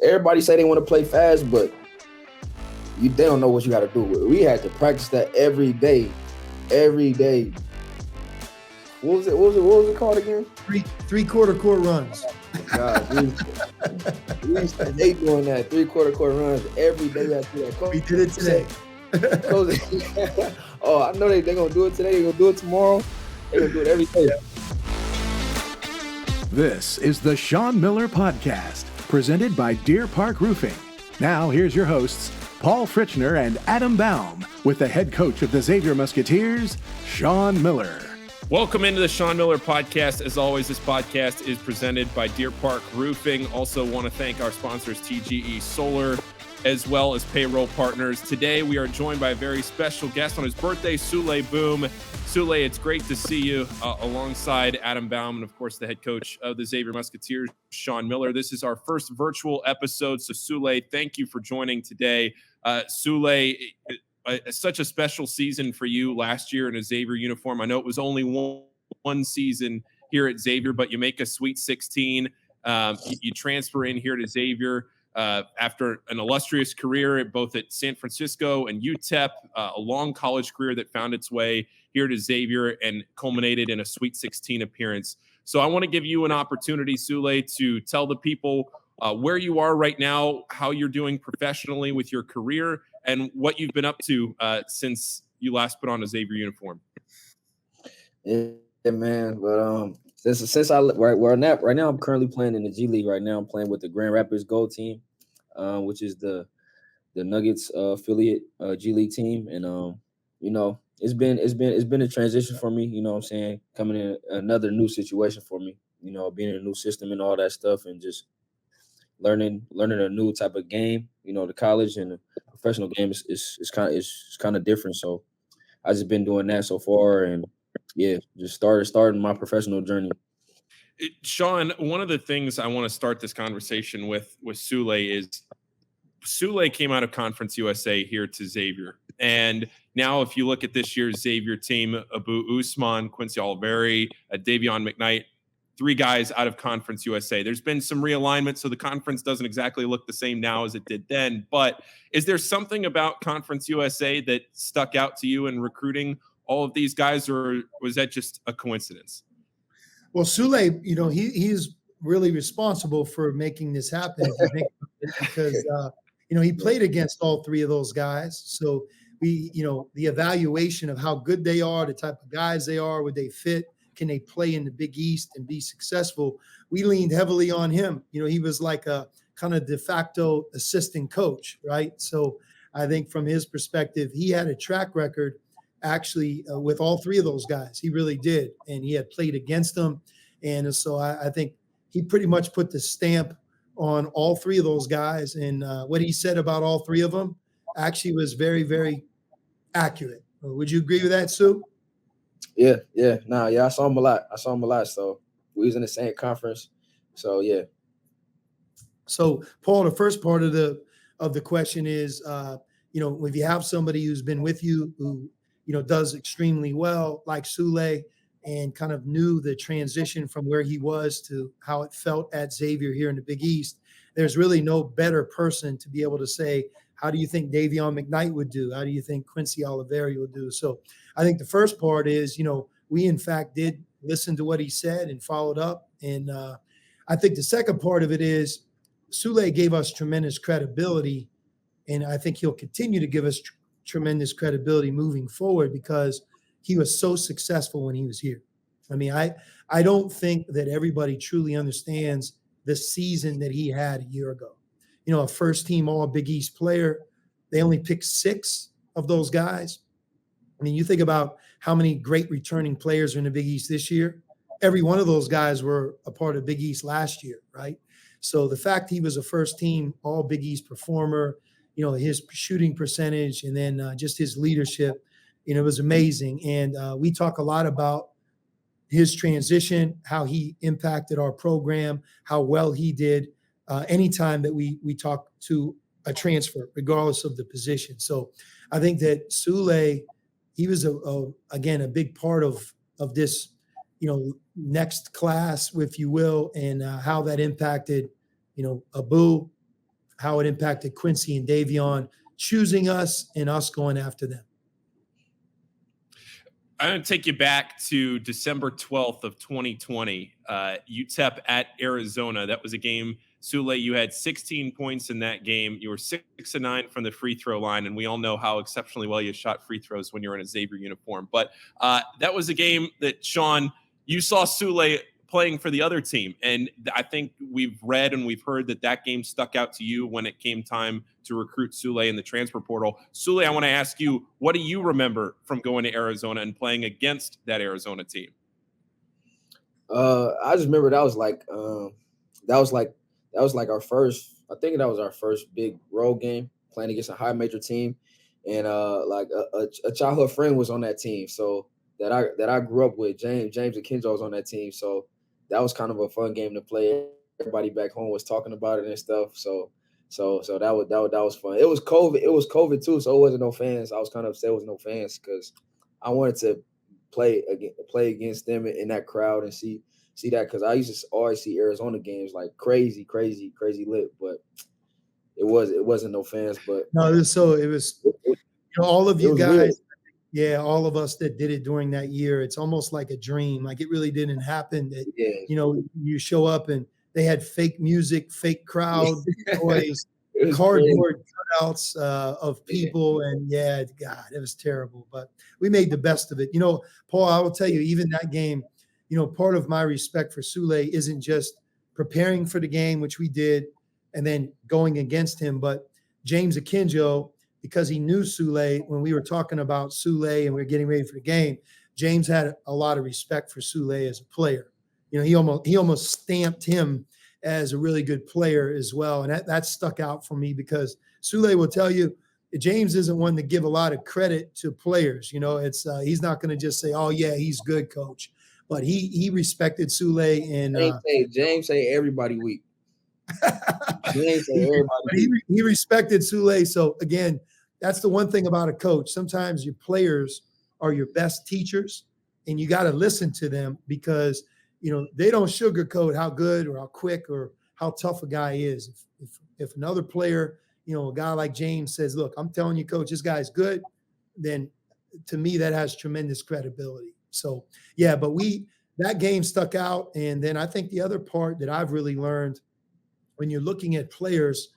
everybody say they want to play fast, but they don't know what you got to do with it. We had to practice that every day. What was it called again? Three-quarter court runs. God, we used to hate doing that. Three-quarter court runs every day. We had to do that. We did it today. Oh, I know they're going to do it today. They're going to do it tomorrow. They're going to do it every day. This is the Sean Miller Podcast, presented by Deer Park Roofing. Now, here's your hosts, Paul Fritschner and Adam Baum, with the head coach of the Xavier Musketeers, Sean Miller. Welcome into the Sean Miller Podcast. As always, this podcast is presented by Deer Park Roofing. Also want to thank our sponsors, TGE Solar, as well as payroll partners. Today, we are joined by a very special guest on his birthday, Souley Boum. Souley, it's great to see you alongside Adam Baum and, of course, the head coach of the Xavier Musketeers, Sean Miller. This is our first virtual episode. So, Souley, thank you for joining today. Souley, such a special season for you last year in a Xavier uniform. I know it was only one season here at Xavier, but you make a Sweet 16. You transfer in here to Xavier after an illustrious career both at San Francisco and UTEP, a long college career that found its way here to Xavier and culminated in a Sweet 16 appearance. So I want to give you an opportunity, Souley, to tell the people where you are right now, how you're doing professionally with your career, and what you've been up to since you last put on a Xavier uniform. Yeah, man. But since right now I'm currently playing in the G League. Right now I'm playing with the Grand Rapids Gold Team, which is the Nuggets affiliate G League team, and it's been a transition for me. You know what I'm saying, coming in another new situation for me. You know, being in a new system and all that stuff, and just learning a new type of game. You know, the college and the professional game is kind of different. So I just been doing that so far, and yeah, just starting my professional journey. Sean, one of the things I want to start this conversation with Souley is Souley came out of Conference USA here to Xavier, and now if you look at this year's Xavier team, Abu Usman, Quincy Oliveri, Davion McKnight, 3 guys out of Conference USA. There's been some realignment, so the conference doesn't exactly look the same now as it did then. But is there something about Conference USA that stuck out to you in recruiting all of these guys, or was that just a coincidence? Well, Souley, he's really responsible for making this happen, because he played against all 3 of those guys. So the evaluation of how good they are, the type of guys they are, would they fit? Can they play in the Big East and be successful? We leaned heavily on him. He was like a kind of de facto assistant coach, right? So I think from his perspective, he had a track record actually with all 3 of those guys. He really did. And he had played against them. And so I think he pretty much put the stamp on all 3 of those guys. And what he said about all 3 of them actually was very, very accurate. Would you agree with that, Sue? Yeah. I saw him a lot. So we was in the same conference. So yeah. So Paul, the first part of the question is, if you have somebody who's been with you who does extremely well, like Souley, and kind of knew the transition from where he was to how it felt at Xavier here in the Big East, there's really no better person to be able to say, how do you think Davion McKnight would do? How do you think Quincy Oliveri would do? So I think the first part is, we in fact did listen to what he said and followed up. And I think the second part of it is Souley gave us tremendous credibility. And I think he'll continue to give us tremendous credibility moving forward because he was so successful when he was here. I mean, I don't think that everybody truly understands the season that he had a year ago. A first-team All-Big East player. They only picked 6 of those guys. I mean, you think about how many great returning players are in the Big East this year. Every one of those guys were a part of Big East last year, right? So the fact he was a first-team All-Big East performer, his shooting percentage, and then just his leadership, it was amazing. And we talk a lot about his transition, how he impacted our program, how well he did. Anytime that we talk to a transfer, regardless of the position. So I think that Souley, he was again a big part of this, next class, if you will, and how that impacted, Abu, how it impacted Quincy and Davion choosing us and us going after them. I'm going to take you back to December 12th of 2020, UTEP at Arizona. That was a game, Souley, you had 16 points in that game. You were 6-9 from the free throw line, and we all know how exceptionally well you shot free throws when you're in a Xavier uniform. But that was a game that, Sean, you saw Souley playing for the other team. And I think we've read and we've heard that game stuck out to you when it came time to recruit Souley in the transfer portal. Souley, I want to ask you, what do you remember from going to Arizona and playing against that Arizona team? I just remember that was like our first, I think that was our first big road game playing against a high major team. And like a childhood friend was on that team. So that I grew up with, James and Kenjo was on that team. So that was kind of a fun game to play. Everybody back home was talking about it and stuff. So that was fun. It was COVID too, so it wasn't no fans. I was kind of upset with no fans because I wanted to play against them in that crowd and see that, because I used to always see Arizona games like crazy lit, but it wasn't no fans. But no, it was all of you guys. Weird. Yeah, all of us that did it during that year, it's almost like a dream. Like it really didn't happen. You show up and they had fake music, fake crowd, noise, cardboard cutouts of people. And God, it was terrible. But we made the best of it. Paul, I will tell you, even that game, part of my respect for Souley isn't just preparing for the game, which we did, and then going against him, but James Akinjo, because he knew Souley, when we were talking about Souley and we were getting ready for the game, James had a lot of respect for Souley as a player. He almost stamped him as a really good player as well. And that stuck out for me because Souley will tell you, James isn't one to give a lot of credit to players. It's he's not going to just say, "Oh yeah, he's good, coach." But he respected Souley, and James say everybody weak. James say everybody weak. He respected Souley. So again, that's the one thing about a coach. Sometimes your players are your best teachers, and you got to listen to them because they don't sugarcoat how good or how quick or how tough a guy is. If another player, a guy like James says, "Look, I'm telling you, coach, this guy's good," then to me that has tremendous credibility. So but that game stuck out. And then I think the other part that I've really learned when you're looking at players,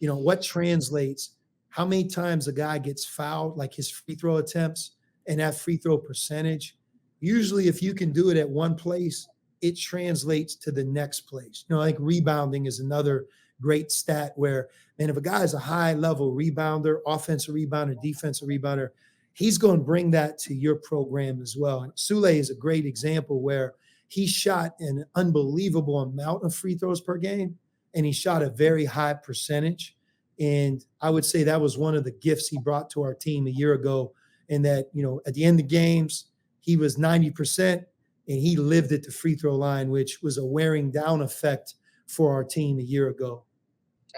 what translates, how many times a guy gets fouled, like his free throw attempts and that free throw percentage. Usually if you can do it at one place, it translates to the next place. I think rebounding is another great stat where, man, if a guy is a high level rebounder, offensive rebounder, defensive rebounder, he's going to bring that to your program as well. And Souley is a great example where he shot an unbelievable amount of free throws per game, and he shot a very high percentage. And I would say that was one of the gifts he brought to our team a year ago. And that, at the end of games, he was 90% and he lived at the free throw line, which was a wearing down effect for our team a year ago.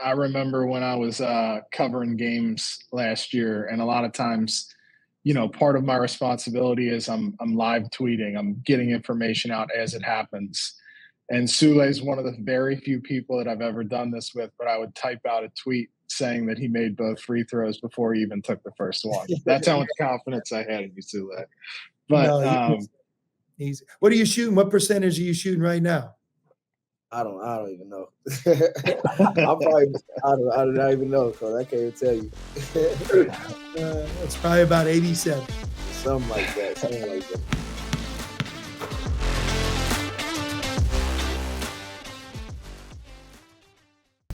I remember when I was covering games last year, and a lot of times, part of my responsibility is I'm live tweeting, I'm getting information out as it happens. And Souley is one of the very few people that I've ever done this with, but I would type out a tweet saying that he made both free throws before he even took the first one. That's how much confidence I had in you, Souley. But what are you shooting? What percentage are you shooting right now? I don't even know. I don't even know, because I can't even tell you. It's probably about 87. Something like that.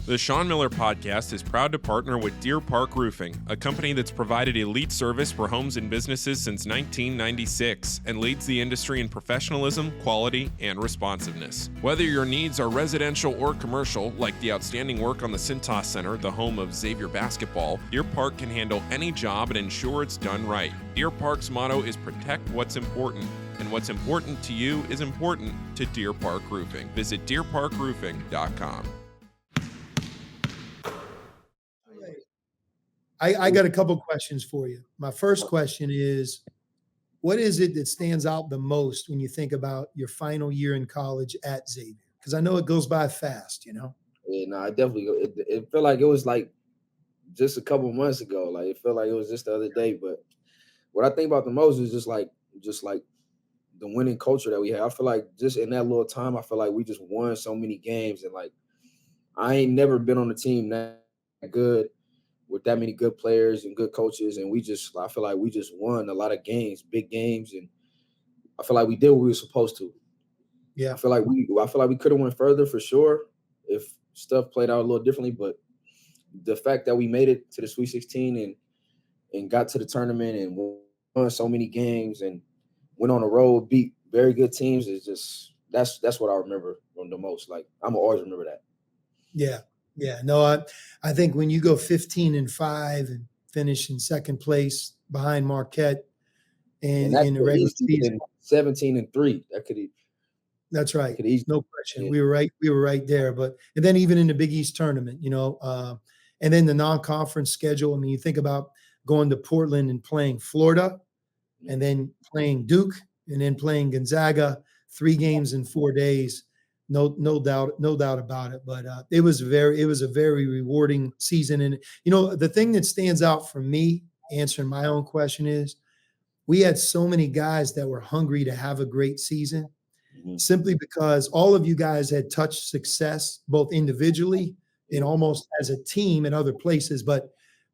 The Sean Miller Podcast is proud to partner with Deer Park Roofing, a company that's provided elite service for homes and businesses since 1996 and leads the industry in professionalism, quality, and responsiveness. Whether your needs are residential or commercial, like the outstanding work on the Cintas Center, the home of Xavier basketball, Deer Park can handle any job and ensure it's done right. Deer Park's motto is protect what's important, and what's important to you is important to Deer Park Roofing. Visit deerparkroofing.com. I got a couple questions for you. My first question is, what is it that stands out the most when you think about your final year in college at Xavier? Because I know it goes by fast, Yeah, no, I definitely. It felt like it was like just a couple months ago. Like it felt like it was just the other day. But what I think about the most is just like the winning culture that we have. I feel like just in that little time, I feel like we just won so many games, and like I ain't never been on a team that good with that many good players and good coaches, and I feel like we just won a lot of games, big games, and I feel like we did what we were supposed to. Yeah. I feel like we could have went further for sure if stuff played out a little differently, but the fact that we made it to the Sweet 16 and got to the tournament and won so many games and went on the road, beat very good teams is just that's what I remember the most. Like I'm gonna always remember that. Yeah. Yeah. No, I think when you go 15-5 and finish in second place behind Marquette And and that in the could regular easily season, been 17-3. that's That right. could easily, No question. yeah. We were right there. But and then even in the Big East tournament, and then the non-conference schedule. I mean, you think about going to Portland and playing Florida, and then playing Duke, and then playing Gonzaga, 3 games in 4 days. No doubt about it. But it was a very rewarding season. And the thing that stands out for me, answering my own question, is we had so many guys that were hungry to have a great season, simply because all of you guys had touched success both individually and almost as a team in other places, but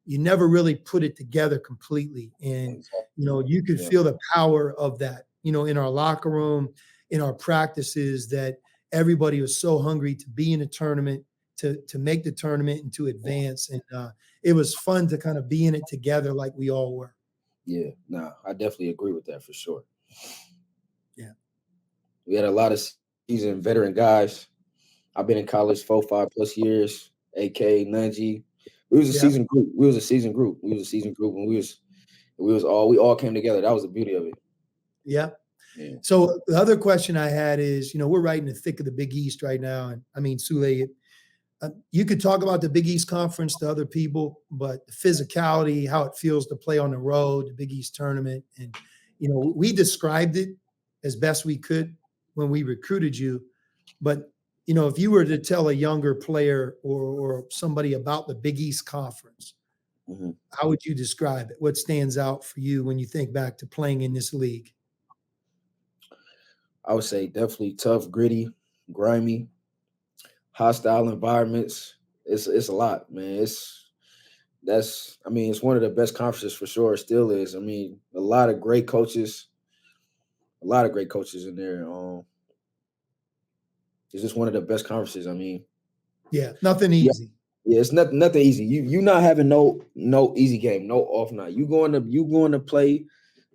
you never really put it together completely. And you could feel the power of that, in our locker room, in our practices, that everybody was so hungry to be in a tournament, to make the tournament and to advance. And it was fun to kind of be in it together like we all were. Yeah, no, I definitely agree with that for sure. Yeah. We had a lot of seasoned veteran guys. I've been in college 4-5+ years. AK, Nunji. We was a seasoned group. We was a seasoned group, and we all came together. That was the beauty of it. Yeah. Yeah. So the other question I had is, we're right in the thick of the Big East right now. And I mean, Souley, you could talk about the Big East Conference to other people, but the physicality, how it feels to play on the road, the Big East tournament. And, we described it as best we could when we recruited you. But, if you were to tell a younger player or somebody about the Big East Conference, how would you describe it? What stands out for you when you think back to playing in this league? I would say definitely tough, gritty, grimy, hostile environments. It's a lot, man. It's one of the best conferences for sure. It still is. I mean, a lot of great coaches in there. It's just one of the best conferences. I mean, yeah, nothing easy. Yeah, it's nothing easy. You not having no easy game, no off night. You going to play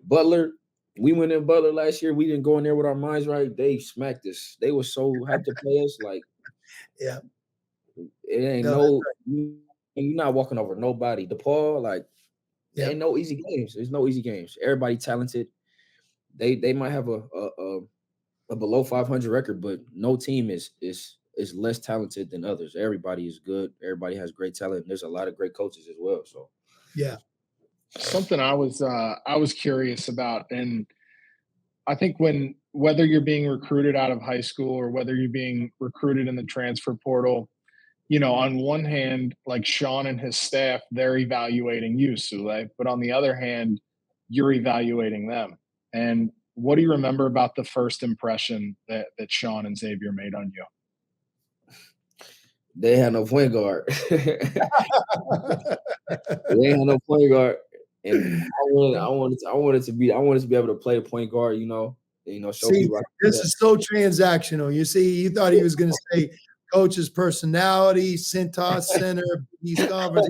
Butler. We went in Butler last year. We didn't go in there with our minds right. They smacked us. They were so hyped to play us. Like, yeah, it ain't you're not walking over nobody. DePaul, like, there ain't no easy games. There's no easy games. Everybody talented. They might have a below 500 record, but no team is less talented than others. Everybody is good. Everybody has great talent. There's a lot of great coaches as well. So yeah. Something I was curious about, and I think whether you're being recruited out of high school or whether you're being recruited in the transfer portal, on one hand, like Sean and his staff, they're evaluating you, Souley, but on the other hand, you're evaluating them. And what do you remember about the first impression that Sean and Xavier made on you? they had no point guard. They had no point guard, and I wanted to be able to play the point guard. Show people. This is so transactional. You see, you thought he was going to say coach's personality, Centos Center, East Conference.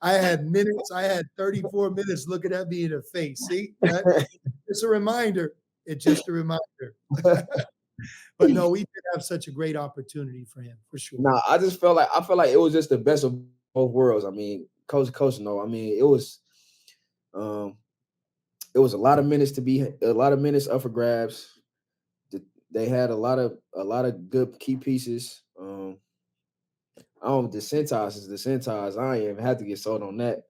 I had minutes. I had 34 minutes looking at me in the face. See, it's a reminder. It's just a reminder. But no, we did have such a great opportunity for him, for sure. Nah, I felt like it was just the best of both worlds. I mean, coach. No, I mean, it was a lot of minutes up for grabs. They had a lot of good key pieces. The Centos. I ain't even had to get sold on that.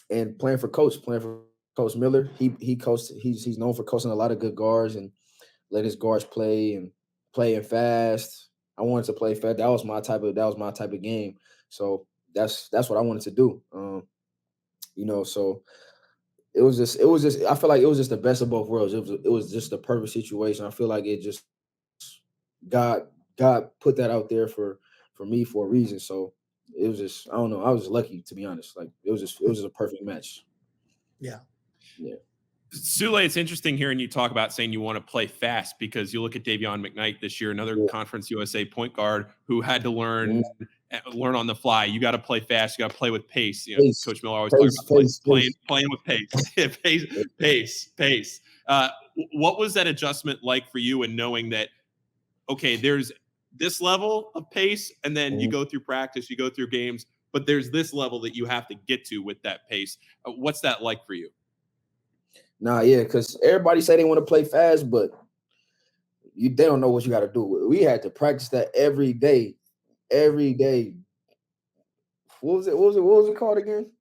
And playing for Coach Miller, he coached. He's known for coaching a lot of good guards and let his guards play and playing fast. I wanted to play fast. That was my type of game. So that's what I wanted to do. So it was just I feel like it was just the best of both worlds. It was just the perfect situation. I feel like it just God put that out there for me for a reason. So it was just, I don't know, I was lucky, to be honest. Like it was just a perfect match. Yeah. Souley, it's interesting hearing you talk about saying you want to play fast, because you look at Davion McKnight this year, another Conference USA point guard who had to learn on the fly. You got to play fast. You got to play with pace. Coach Miller always talks about playing with pace. pace. What was that adjustment like for you, and knowing that, okay, there's this level of pace, and then you go through practice, you go through games, but there's this level that you have to get to with that pace. What's that like for you? Nah, yeah, because everybody say they want to play fast, but they don't know what you got to do. We had to practice that every day. What was it called again?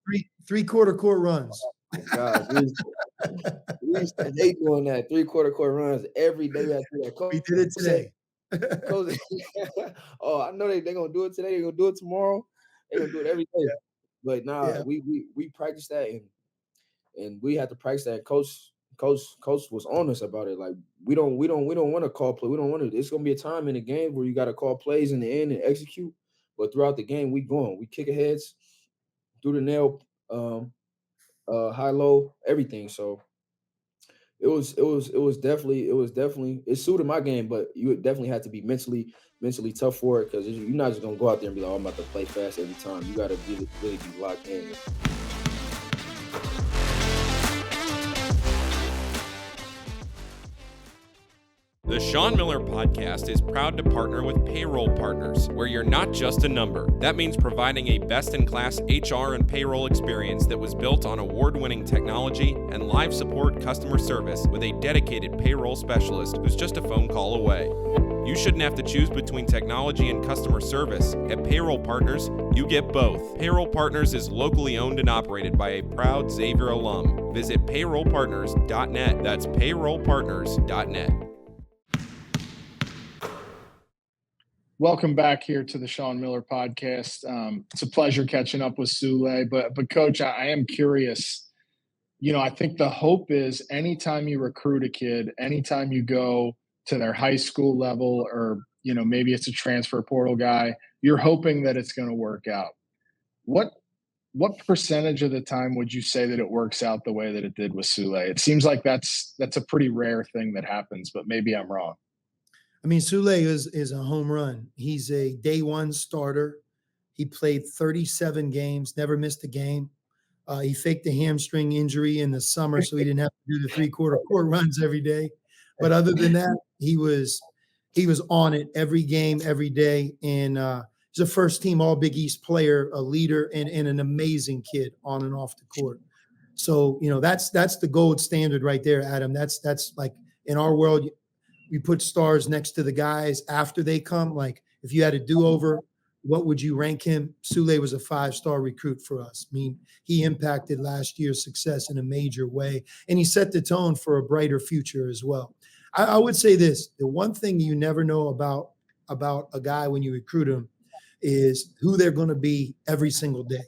Three-quarter court runs. Oh God, we used to hate doing that 3/4 court runs every day. We had to do that. We did it today. Oh, I know they're gonna do it today. They're gonna do it tomorrow. They're gonna do it every day. Yeah. But we practiced that, and we had to practice that. Coach was on us about it. Like we don't want to call play. We don't want to. It's gonna be a time in the game where you got to call plays in the end and execute. But throughout the game, we kick aheads, through the nail, high low, everything. So it was definitely it suited my game, but you definitely had to be mentally tough for it, because you're not just gonna go out there and be like, oh, I'm about to play fast every time. You got to really be locked in. The Sean Miller Podcast is proud to partner with Payroll Partners, where you're not just a number. That means providing a best-in-class HR and payroll experience that was built on award-winning technology and live support customer service with a dedicated payroll specialist who's just a phone call away. You shouldn't have to choose between technology and customer service. At Payroll Partners, you get both. Payroll Partners is locally owned and operated by a proud Xavier alum. Visit payrollpartners.net. That's payrollpartners.net. Welcome back here to the Sean Miller Podcast. It's a pleasure catching up with Souley, but Coach, I am curious. I think the hope is anytime you recruit a kid, anytime you go to their high school level, or maybe it's a transfer portal guy, you're hoping that it's going to work out. What percentage of the time would you say that it works out the way that it did with Souley? It seems like that's a pretty rare thing that happens, but maybe I'm wrong. I mean, Souley is a home run. He's a day one starter. He played 37 games, never missed a game. He faked a hamstring injury in the summer, so he didn't have to do the 3/4 court runs every day. But other than that, he was on it every game, every day. And he's a first-team All Big East player, a leader, and an amazing kid on and off the court. So that's the gold standard right there, Adam. That's like, in our world, we put stars next to the guys after they come. Like, if you had a do-over, what would you rank him? Souley was a 5-star recruit for us. I mean, he impacted last year's success in a major way, and he set the tone for a brighter future as well. I would say this: the one thing you never know about a guy when you recruit him is who they're going to be every single day,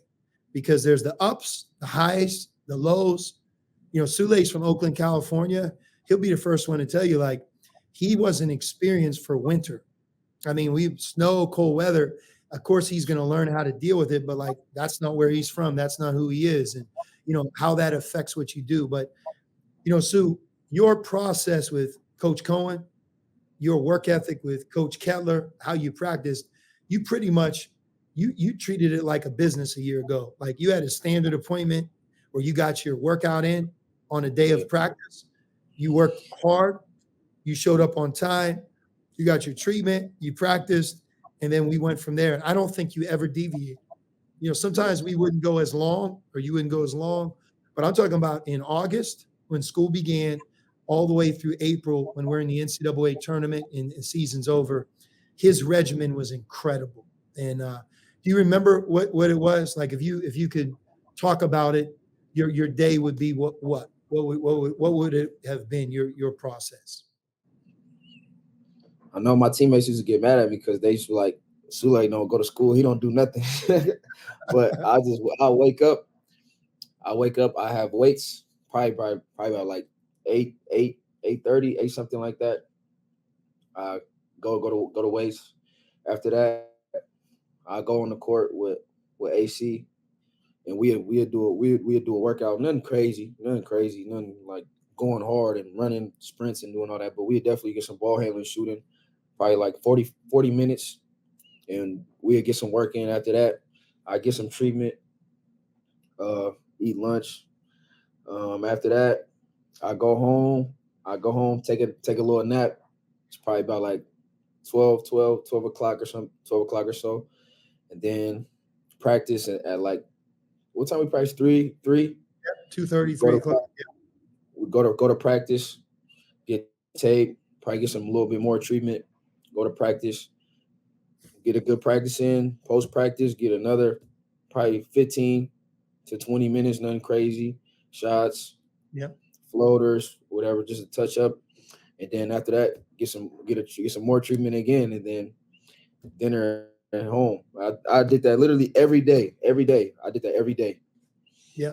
because there's the ups, the highs, the lows. Souley's from Oakland, California. He'll be the first one to tell you, like, he wasn't experienced for winter. I mean, we snow, cold weather. Of course, he's going to learn how to deal with it, but like, that's not where he's from. That's not who he is. And, how that affects what you do. But, Sue, your process with Coach Cohen, your work ethic with Coach Kettler, how you practiced, you pretty much, you treated it like a business a year ago. Like, you had a standard appointment where you got your workout in on a day of practice. You worked hard. You showed up on time, you got your treatment, you practiced, and then we went from there. I don't think you ever deviate. Sometimes we wouldn't go as long, or you wouldn't go as long, but I'm talking about in August when school began, all the way through April when we're in the NCAA tournament and the season's over. His regimen was incredible. And do you remember what it was? Like, if you could talk about it, your day would be what would it have been, your process? I know my teammates used to get mad at me because they used to be like, Souley don't go to school, he don't do nothing. But I wake up, I have weights, probably about like 8:30, 8 something like that. Go to weights. After that, I go on the court with AC, and we do a workout. Nothing crazy, nothing like going hard and running sprints and doing all that. But we definitely get some ball handling, shooting, probably like 40 minutes, and we'll get some work in. After that, I get some treatment, eat lunch. After that, I go home. Take a little nap. It's probably about like 12 o'clock or something, 12 o'clock or so. And then practice at like, what time we practice? 3? 2:30, 3 o'clock. We go to practice, get tape, probably get some a little bit more treatment, go to practice, get a good practice in, post practice, get another probably 15 to 20 minutes, nothing crazy, shots, floaters, whatever, just a touch up. And then after that, get some more treatment again, and then dinner at home. I did that literally every day. I did that every day. Yeah.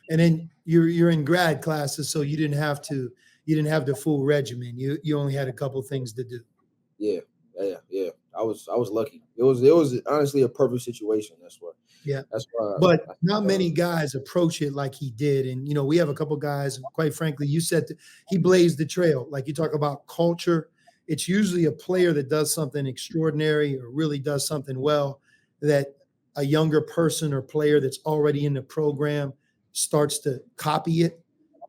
And then you're in grad classes, so you didn't have the full regimen. You only had a couple things to do. Yeah. I was lucky. It was honestly a perfect situation. That's why. Yeah. That's why. But not many guys approach it like he did. And, we have a couple guys, and quite frankly, you said he blazed the trail. Like you talk about culture, it's usually a player that does something extraordinary or really does something well that a younger person or player that's already in the program starts to copy it.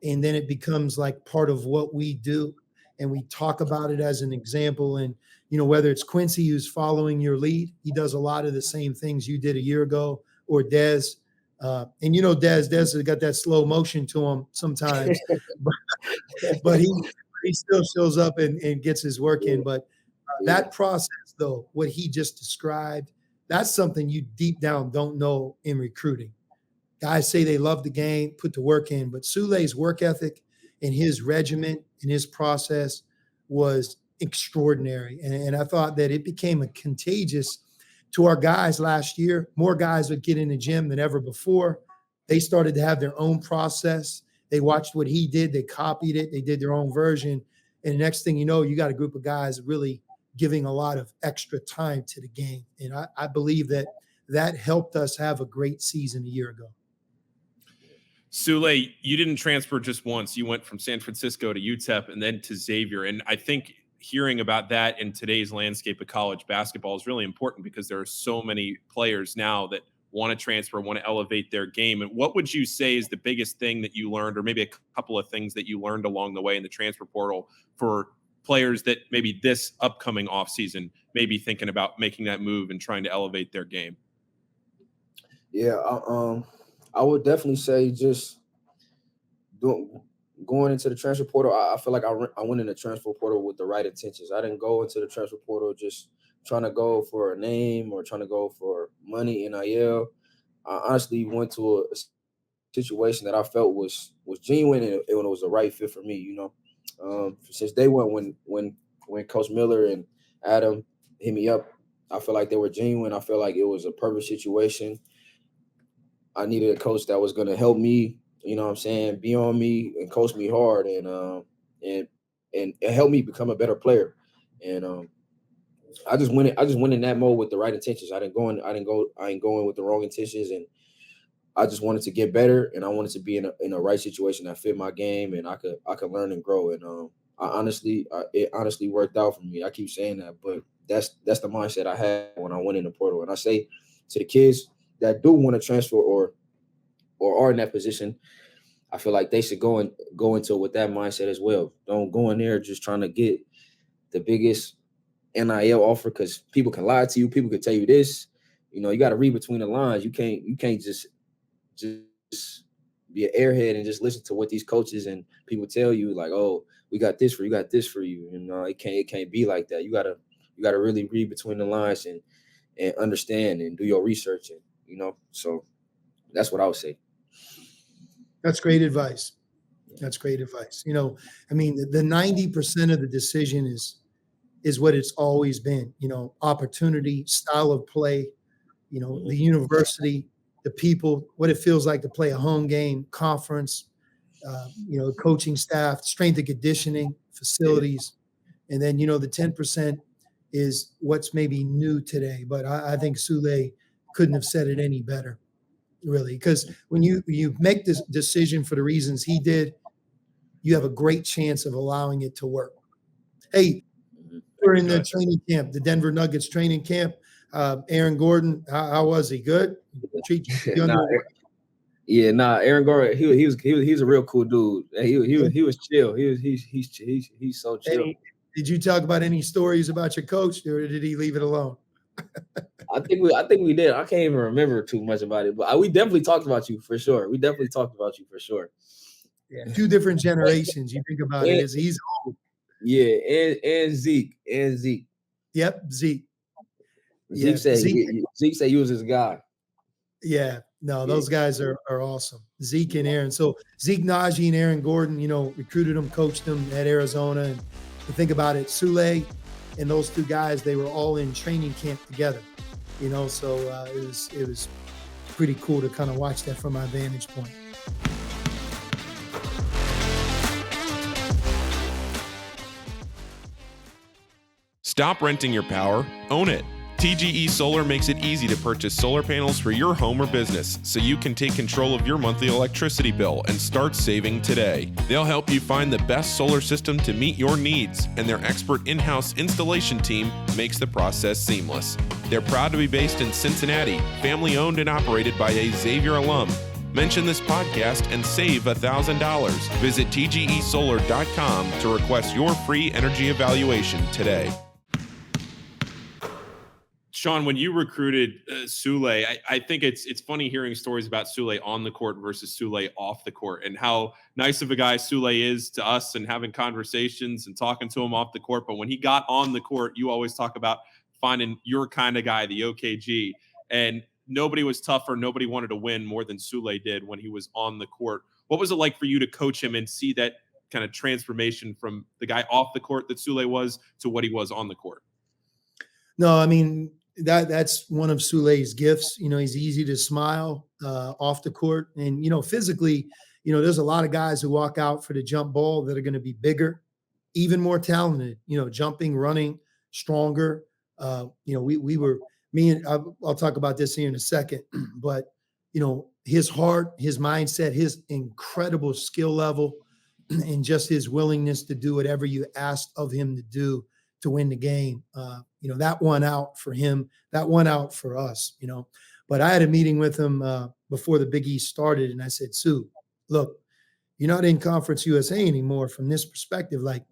And then it becomes like part of what we do. And we talk about it as an example. And, whether it's Quincy who's following your lead, he does a lot of the same things you did a year ago, or Des. And Des has got that slow motion to him sometimes, but he still shows up and gets his work in. But that process, though, what he just described, that's something you deep down don't know in recruiting. Guys say they love the game, put the work in, but Souley's work ethic and his regiment and his process was extraordinary. And I thought that it became a contagious to our guys last year. More guys would get in the gym than ever before. They started to have their own process. They watched what he did. They copied it. They did their own version. And the next thing you know, you got a group of guys really giving a lot of extra time to the game. And I believe that helped us have a great season a year ago. Souley, you didn't transfer just once. You went from San Francisco to UTEP and then to Xavier. And I think hearing about that in today's landscape of college basketball is really important because there are so many players now that want to transfer, want to elevate their game. And what would you say is the biggest thing that you learned, or maybe a couple of things that you learned along the way in the transfer portal for players that maybe this upcoming offseason may be thinking about making that move and trying to elevate their game? Yeah, I would definitely say just going into the transfer portal. I feel like I went in the transfer portal with the right intentions. I didn't go into the transfer portal just trying to go for a name or trying to go for money, NIL. I honestly went to a situation that I felt was genuine and it was the right fit for me. Since day one, when Coach Miller and Adam hit me up, I feel like they were genuine. I feel like it was a perfect situation. I needed a coach that was going to help me, be on me and coach me hard and help me become a better player. And I just went in that mode with the right intentions. I ain't going with the wrong intentions, and I just wanted to get better, and I wanted to be in a right situation that fit my game, and I could learn and grow. And it honestly worked out for me. I keep saying that, but that's the mindset I had when I went in the portal. And I say to the kids that do want to transfer or are in that position, I feel like they should go into it with that mindset as well. Don't go in there just trying to get the biggest NIL offer, because people can lie to you. People can tell you this. You got to read between the lines. You can't just be an airhead and just listen to what these coaches and people tell you, like, oh, we got this for you, got this for you. It can't be like that. You gotta really read between the lines and understand and do your research, and so that's what I would say. That's great advice. That's great advice. The 90% of the decision is is what it's always been. Opportunity, style of play, the university, the people, what it feels like to play a home game, conference, coaching staff, strength and conditioning, facilities. And then, the 10% is what's maybe new today. But I think Souley couldn't have said it any better, really. Because when you make this decision for the reasons he did, you have a great chance of allowing it to work. Hey, we're in the training camp, the Denver Nuggets training camp. Aaron Gordon, how was he? Good? Aaron Gordon, he's a real cool dude. He was chill. He's so chill. Hey, did you talk about any stories about your coach, or did he leave it alone? I think we did. I can't even remember too much about it, but we definitely talked about you for sure. Yeah, 2 different generations. You think about it, he's old. Yeah, and Zeke. Yep, Zeke. Zeke said he was his guy. Yeah, no, those guys are awesome. Zeke and Aaron. So Zeke Najee and Aaron Gordon, recruited them, coached them at Arizona. And to think about it, Souley and those 2 guys, they were all in training camp together. So it was pretty cool to kind of watch that from my vantage point. Stop renting your power, own it. TGE Solar makes it easy to purchase solar panels for your home or business so you can take control of your monthly electricity bill and start saving today. They'll help you find the best solar system to meet your needs, and their expert in-house installation team makes the process seamless. They're proud to be based in Cincinnati, family owned and operated by a Xavier alum. Mention this podcast and save $1,000. Visit TGEsolar.com to request your free energy evaluation today. Sean, when you recruited Souley, I think it's funny hearing stories about Souley on the court versus Souley off the court, and how nice of a guy Souley is to us, and having conversations and talking to him off the court. But when he got on the court, you always talk about finding your kind of guy, the OKG. And nobody was tougher, nobody wanted to win more than Souley did when he was on the court. What was it like for you to coach him and see that kind of transformation from the guy off the court that Souley was to what he was on the court? No, I mean, that's one of Souley's gifts. He's easy to smile off the court, and physically, there's a lot of guys who walk out for the jump ball that are going to be bigger, even more talented. Jumping, running, stronger. We were I'll talk about this here in a second, but his heart, his mindset, his incredible skill level, and just his willingness to do whatever you asked of him to do to win the game. That won out for him. That won out for us, But I had a meeting with him before the Big East started, and I said, Sue, look, you're not in Conference USA anymore from this perspective. Like,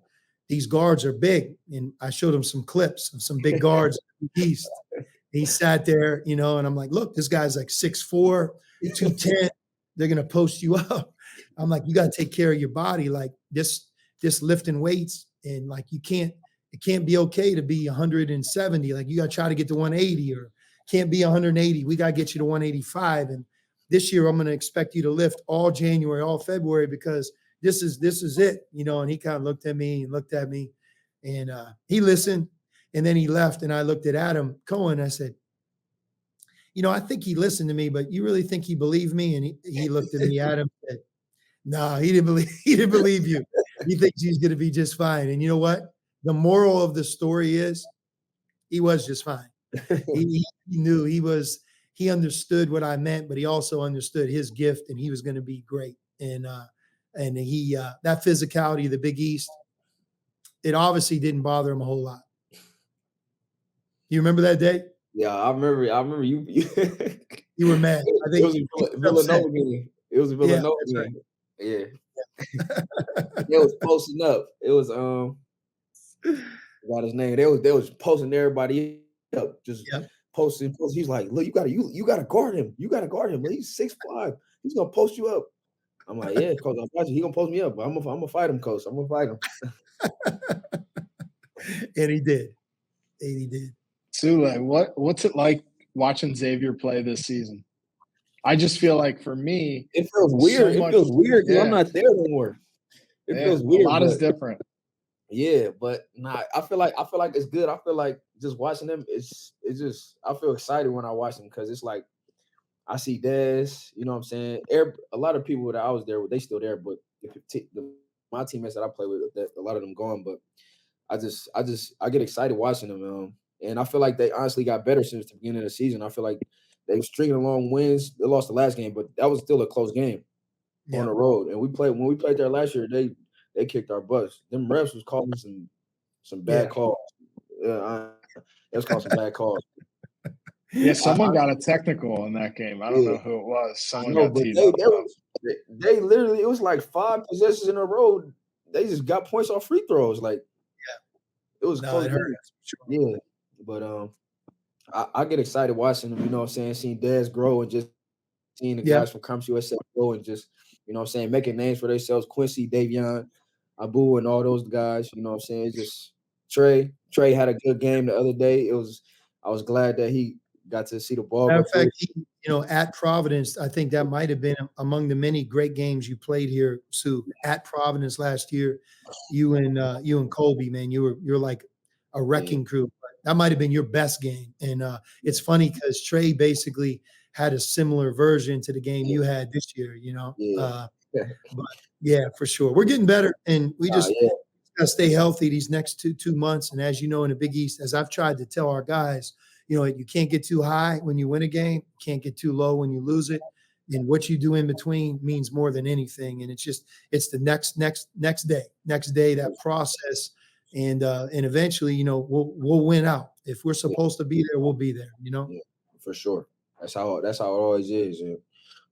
these guards are big. And I showed him some clips of some big guards in the East. He sat there, and I'm like, look, this guy's like 6'4", 210. They're going to post you up. I'm like, you got to take care of your body. Like, this lifting weights, and like, it can't be okay to be 170. Like, you got to try to get to 180, or can't be 180. We got to get you to 185. And this year I'm going to expect you to lift all January, all February, because this is it, and he kind of looked at me, and he listened, and then he left. And I looked at Adam Cohen. I said, I think he listened to me, but you really think he believed me? And he looked at me, Adam, said, no, he didn't believe you. He thinks he's going to be just fine. And you know what? The moral of the story is he was just fine. He knew he understood what I meant, but he also understood his gift, and he was going to be great. And he that physicality of the Big East, it obviously didn't bother him a whole lot. You remember that day? Yeah, I remember you. You were mad. I think it was Villanova game. It was a Villanova game. Right. Yeah. It was posting up. It was got his name. They was posting everybody up, just posting. He's like, look, you gotta guard him. You gotta guard him. He's 6'5". He's gonna post you up. I'm like, yeah, coach, I'm watching. He gonna post me up, but I'm gonna fight him, coach. I'm gonna fight him. And he did. Souley, what's it like watching Xavier play this season? I just feel like, for me, it feels weird. It feels weird because I'm not there anymore. It feels weird. A lot is different. Yeah, but nah, I feel like it's good. I feel like just watching them, it's just I feel excited when I watch them because it's like I see Dez, you know what I'm saying? A lot of people that I was there with, they still there, but my teammates that I play with, that a lot of them gone. But I get excited watching them, and I feel like they honestly got better since the beginning of the season. I feel like they were stringing along wins. They lost the last game, but that was still a close game on Yeah. the road. And when we played there last year, they kicked our butts. Them refs was calling some Yeah. bad calls. They was calling some bad calls. Yeah, I, someone got a technical in that game. I don't yeah, know who it was. I Someone know, got but teed up. they literally, it was like 5 possessions in a row. They just got points off free throws. Like it was No, close it hurt. game. Sure. Yeah, but I get excited watching them. You know what I'm saying? Seeing Dez grow and just seeing the Yeah. guys from Comps USA grow and just you know what I'm saying making names for themselves. Quincy, Davion, Abu, and all those guys. You know what I'm saying? It's just Trey. Trey had a good game the other day. I was glad that he got to see the ball Matter go of through. fact, at Providence, I think that might have been among the many great games you played here, Sue. At Providence last year, you and Colby, man, you're like a Yeah, wrecking crew. That might have been your best game. And it's funny because Trey basically had a similar version to the game yeah, you had this year, yeah. But yeah, for sure. We're getting better, and we just Yeah, gotta stay healthy these next two months. And as you know, in the Big East, as I've tried to tell our guys, you can't get too high when you win a game, can't get too low when you lose it. And what you do in between means more than anything. And it's the next day, that process. And eventually, we'll win out. If we're yeah, supposed to be there, we'll be there. yeah, for sure. That's how it always is. And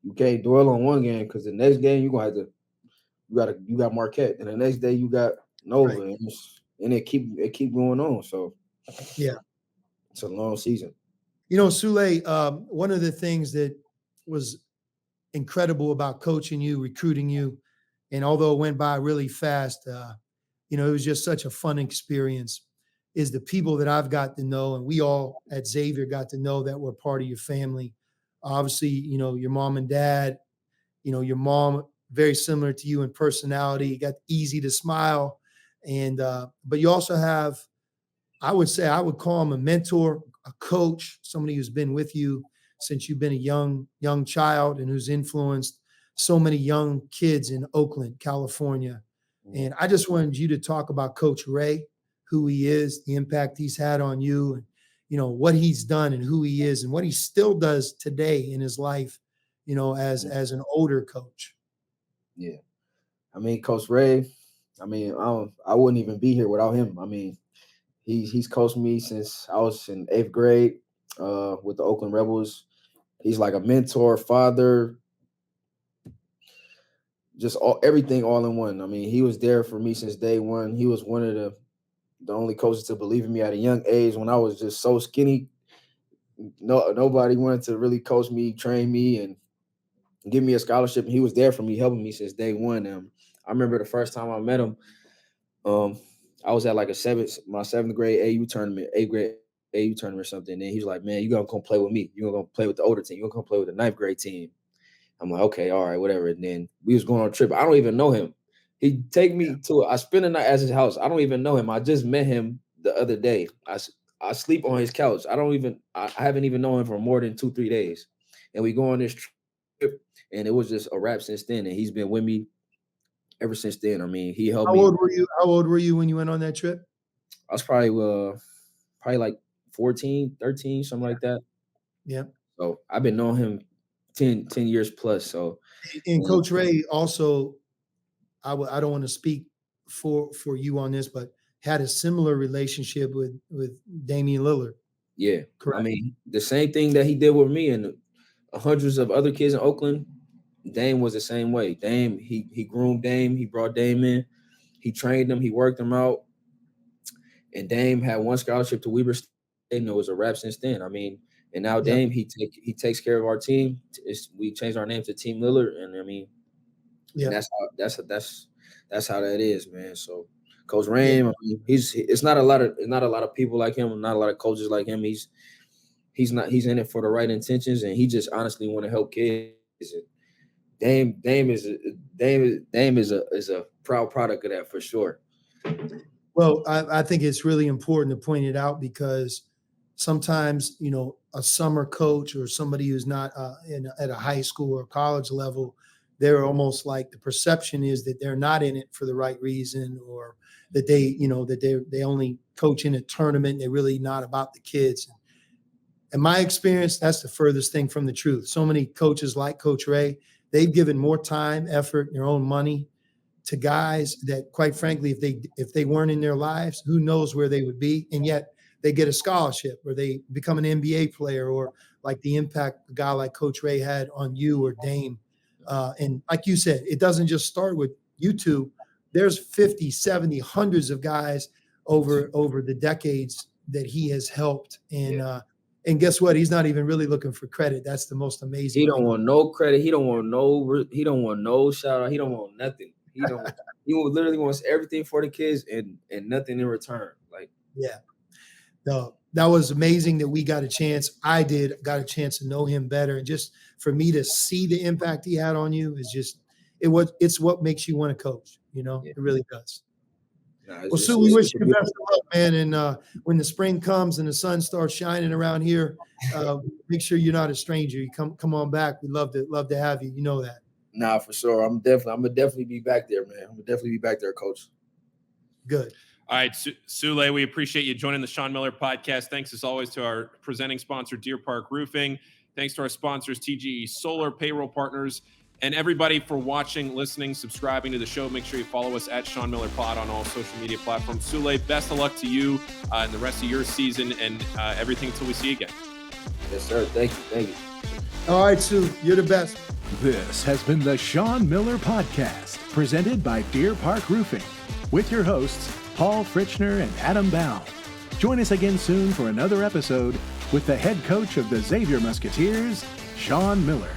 you can't dwell on one game because the next game you gonna have to you got Marquette, and the next day you got Nova, Right. and it keep going on. So Yeah. it's a long season. Souley, one of the things that was incredible about coaching you, recruiting you, and although it went by really fast, it was just such a fun experience. Is the people that I've got to know, and we all at Xavier got to know that we're part of your family. Obviously, your mom and dad. Your mom very similar to you in personality. You got easy to smile, and but you also have, I would say, I would call him a mentor, a coach, somebody who's been with you since you've been a young child and who's influenced so many young kids in Oakland, California. And I just wanted you to talk about Coach Ray, who he is, the impact he's had on you, and what he's done and who he is and what he still does today in his life, as an older coach. Yeah, I mean, Coach Ray. I mean, I wouldn't even be here without him. I mean, he's coached me since I was in 8th grade with the Oakland Rebels. He's like a mentor, father, just everything all in one. I mean, he was there for me since day one. He was one of the only coaches to believe in me at a young age when I was just so skinny. Nobody wanted to really coach me, train me, and give me a scholarship. And he was there for me, helping me since day one. I remember the first time I met him. I was at like my 7th grade AU tournament, 8th grade AU tournament or something. And then he was like, "Man, you're gonna come play with me. You're gonna play with the older team. You're gonna come play with the 9th grade team." I'm like, "Okay, all right, whatever." And then we was going on a trip. I don't even know him. He'd take me I spent the night at his house. I don't even know him. I just met him the other day. I sleep on his couch. I haven't even known him for more than 2-3 days. And we go on this trip, and it was just a wrap since then. And he's been with me ever since then. I mean, he helped How me. old were you? How old were you when you went on that trip? I was probably like 14, 13, something like that. Yeah. So I've been knowing him 10 years plus. So And Coach Ray also, I don't want to speak for you on this, but had a similar relationship with Damian Lillard. yeah, I Correct. mean, the same thing that he did with me and hundreds of other kids in Oakland, Dame was the same way. Dame, he groomed Dame, he brought Dame in, he trained him, he worked him out. And Dame had one scholarship to Weber State, and it was a wrap since then. I mean, and now Yeah. Dame, he takes care of our team. We changed our name to Team Lillard, and I mean, Yeah. and that's how that is, man. So Coach Yeah. Raym, I mean, it's not a lot of people like him, not a lot of coaches like him. He's in it for the right intentions, and he just honestly want to help kids. Dame is a proud product of that for sure. Well, I think it's really important to point it out because sometimes, a summer coach or somebody who's not at a high school or college level, they're almost like the perception is that they're not in it for the right reason, or that they only coach in a tournament. They're really not about the kids. In my experience, that's the furthest thing from the truth. So many coaches like Coach Ray, they've given more time, effort, their own money to guys that, quite frankly, if they weren't in their lives, who knows where they would be. And yet they get a scholarship, or they become an NBA player, or like the impact a guy like Coach Ray had on you or Dame. And like you said, it doesn't just start with you two. There's 50, 70, hundreds of guys over the decades that he has helped. And guess what? He's not even really looking for credit. That's the most amazing. He don't want no credit. He don't want no shout out. He don't want nothing. He literally wants everything for the kids and nothing in return. Like, yeah. No, that was amazing that we got a chance. I got a chance to know him better. And just for me to see the impact he had on you is just, it's what makes you want to coach. Yeah. It really does. Nah, Well, Sue, we wish you the best of luck, man. And when the spring comes and the sun starts shining around here, make sure you're not a stranger. You come on back. We'd love to have you. You know that. Nah, for sure. I'm gonna definitely be back there, man. I'm gonna definitely be back there, Coach. Good. All right, Souley, we appreciate you joining the Sean Miller podcast. Thanks as always to our presenting sponsor, Deer Park Roofing. Thanks to our sponsors, TGE Solar, payroll partners, and everybody for watching, listening, subscribing to the show. Make sure you follow us at Sean Miller Pod on all social media platforms. Souley, best of luck to you in the rest of your season and everything until we see you again. Yes, sir. Thank you. All right, Sue, you're the best. This has been the Sean Miller Podcast, presented by Deer Park Roofing, with your hosts, Paul Fritschner and Adam Baum. Join us again soon for another episode with the head coach of the Xavier Musketeers, Sean Miller.